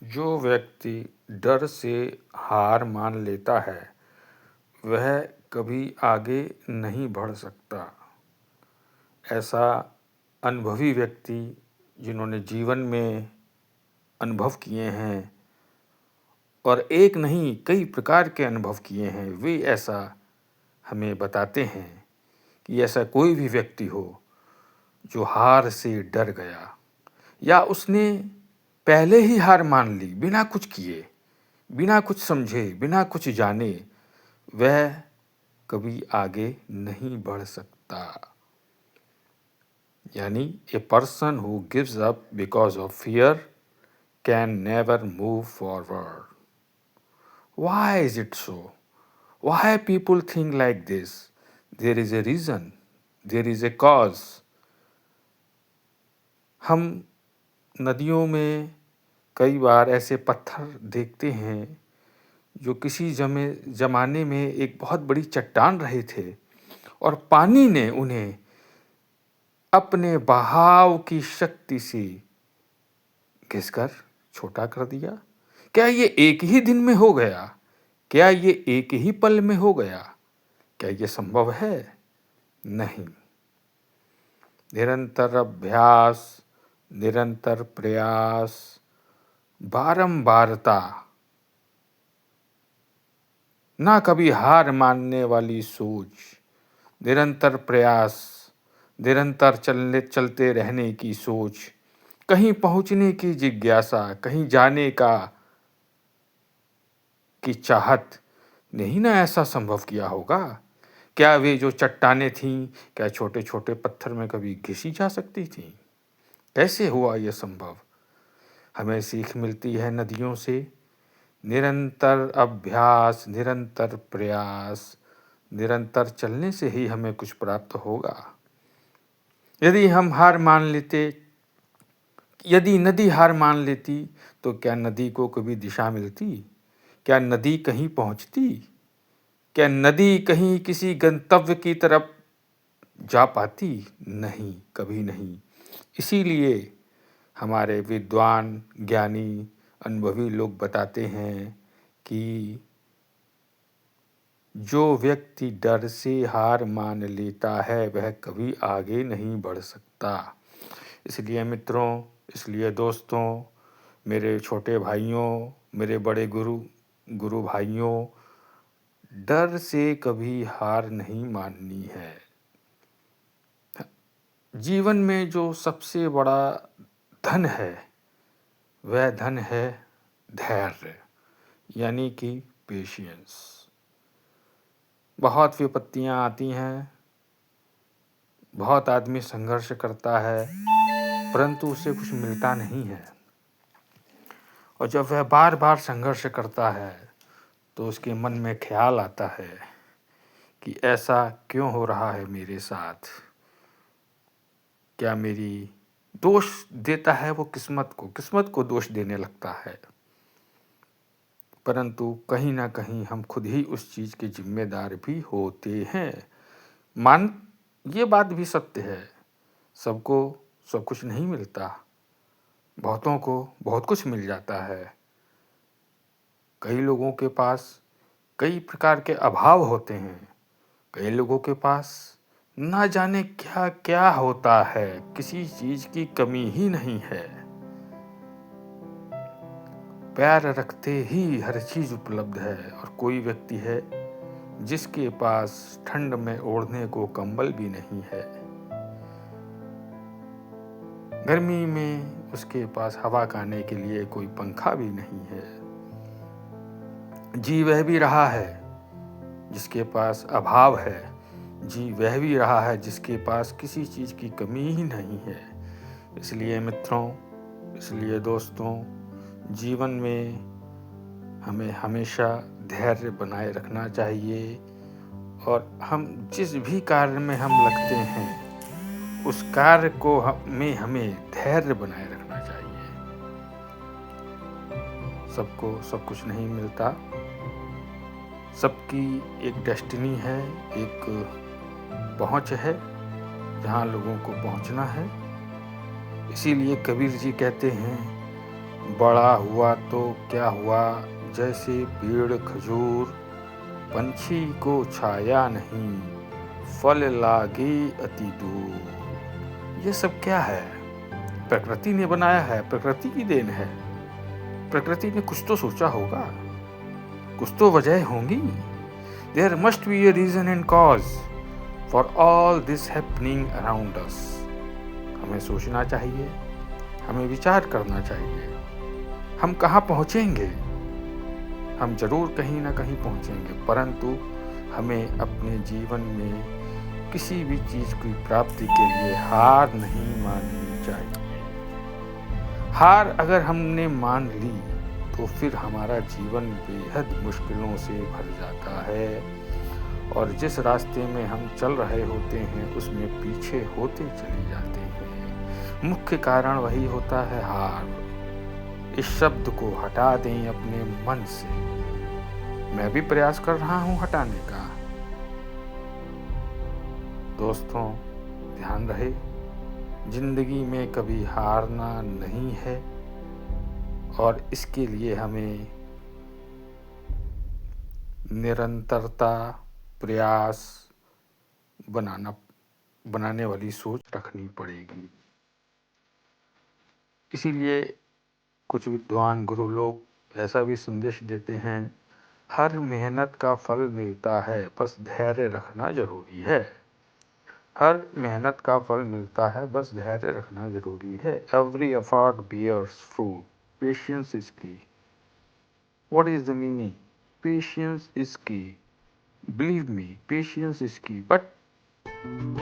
जो व्यक्ति डर से हार मान लेता है वह कभी आगे नहीं बढ़ सकता। ऐसा अनुभवी व्यक्ति जिन्होंने जीवन में अनुभव किए हैं और एक नहीं कई प्रकार के अनुभव किए हैं, वे ऐसा हमें बताते हैं कि ऐसा कोई भी व्यक्ति हो जो हार से डर गया या उसने पहले ही हार मान ली बिना कुछ किए, बिना कुछ समझे, बिना कुछ जाने, वह कभी आगे नहीं बढ़ सकता। यानी a person who gives up because of fear can never move forward. Why is it so? Why people think like this? There is a reason, there is a cause. हम नदियों में कई बार ऐसे पत्थर देखते हैं जो किसी जमाने में एक बहुत बड़ी चट्टान रहे थे और पानी ने उन्हें अपने बहाव की शक्ति से घिसकर छोटा कर दिया। क्या ये एक ही दिन में हो गया? क्या ये एक ही पल में हो गया? क्या ये संभव है? नहीं। निरंतर अभ्यास, निरंतर प्रयास, बारंबारता, ना कभी हार मानने वाली सोच, निरंतर प्रयास, निरंतर चलते रहने की सोच, कहीं पहुंचने की जिज्ञासा, कहीं जाने की चाहत नहीं ना ऐसा संभव किया होगा। क्या वे जो चट्टानें थीं, क्या छोटे छोटे पत्थर में कभी घिसी जा सकती थीं? कैसे हुआ यह संभव? हमें सीख मिलती है नदियों से। निरंतर अभ्यास, निरंतर प्रयास, निरंतर चलने से ही हमें कुछ प्राप्त होगा। यदि नदी हार मान लेती तो क्या नदी को कभी दिशा मिलती? क्या नदी कहीं पहुंचती? क्या नदी कहीं किसी गंतव्य की तरफ जा पाती? नहीं, कभी नहीं। इसीलिए हमारे विद्वान, ज्ञानी, अनुभवी लोग बताते हैं कि जो व्यक्ति डर से हार मान लेता है वह कभी आगे नहीं बढ़ सकता। इसलिए मित्रों, इसलिए दोस्तों, मेरे छोटे भाइयों, मेरे बड़े गुरु भाइयों, डर से कभी हार नहीं माननी है। जीवन में जो सबसे बड़ा धन है वह धन है धैर्य, यानी कि पेशेंस। बहुत विपत्तियां आती हैं, बहुत आदमी संघर्ष करता है, परंतु उसे कुछ मिलता नहीं है। और जब वह बार बार संघर्ष करता है तो उसके मन में ख्याल आता है कि ऐसा क्यों हो रहा है मेरे साथ? क्या मेरी दोष देता है वो किस्मत को दोष देने लगता है। परंतु कहीं ना कहीं हम खुद ही उस चीज़ के जिम्मेदार भी होते हैं। ये बात भी सत्य है, सबको सब कुछ नहीं मिलता, बहुतों को बहुत कुछ मिल जाता है। कई लोगों के पास कई प्रकार के अभाव होते हैं, कई लोगों के पास ना जाने क्या क्या होता है, किसी चीज़ की कमी ही नहीं है। पैर रखते ही हर चीज़ उपलब्ध है और कोई व्यक्ति है जिसके पास ठंड में ओढ़ने को कंबल भी नहीं है। गर्मी में उसके पास हवा खाने के लिए कोई पंखा भी नहीं है। जी वह भी रहा है जिसके पास अभाव है, जी वह भी रहा है जिसके पास किसी चीज़ की कमी ही नहीं है। इसलिए मित्रों, इसलिए दोस्तों, जीवन में हमें हमेशा धैर्य बनाए रखना चाहिए और हम जिस भी कार्य में हम लगते हैं उस कार्य को में हमें धैर्य बनाए रखना चाहिए। सबको सब कुछ नहीं मिलता, सबकी एक डेस्टिनी है, एक पहुंच है जहां लोगों को पहुंचना है। इसीलिए कबीर जी कहते हैं, बड़ा हुआ तो क्या हुआ, जैसे पेड़ खजूर, पंछी को छाया नहीं, फल लागे अति दूर। ये सब क्या है? प्रकृति ने बनाया है, प्रकृति की देन है। प्रकृति ने कुछ तो सोचा होगा, कुछ तो वजह होंगी। There must be a reason and cause for all this happening around us. हमें सोचना चाहिए, हमें विचार करना चाहिए। हम कहाँ पहुँचेंगे? हम जरूर कहीं ना कहीं पहुँचेंगे, परंतु हमें अपने जीवन में किसी भी चीज़ की प्राप्ति के लिए हार नहीं माननी चाहिए। हार अगर हमने मान ली तो फिर हमारा जीवन बेहद मुश्किलों से भर जाता है, और जिस रास्ते में हम चल रहे होते हैं उसमें पीछे होते चले जाते हैं। मुख्य कारण वही होता है, हार। इस शब्द को हटा दें अपने मन से। मैं भी प्रयास कर रहा हूं हटाने का। दोस्तों, ध्यान रहे, जिंदगी में कभी हारना नहीं है, और इसके लिए हमें निरंतरता, प्रयास बनाने वाली सोच रखनी पड़ेगी। इसीलिए कुछ विद्वान गुरु लोग ऐसा भी संदेश देते हैं, हर मेहनत का फल मिलता है, बस धैर्य रखना जरूरी है। हर मेहनत का फल मिलता है, बस धैर्य रखना जरूरी है। Every effort bears fruit. Patience is key. What is the meaning? Patience is key. Believe me, patience is key. But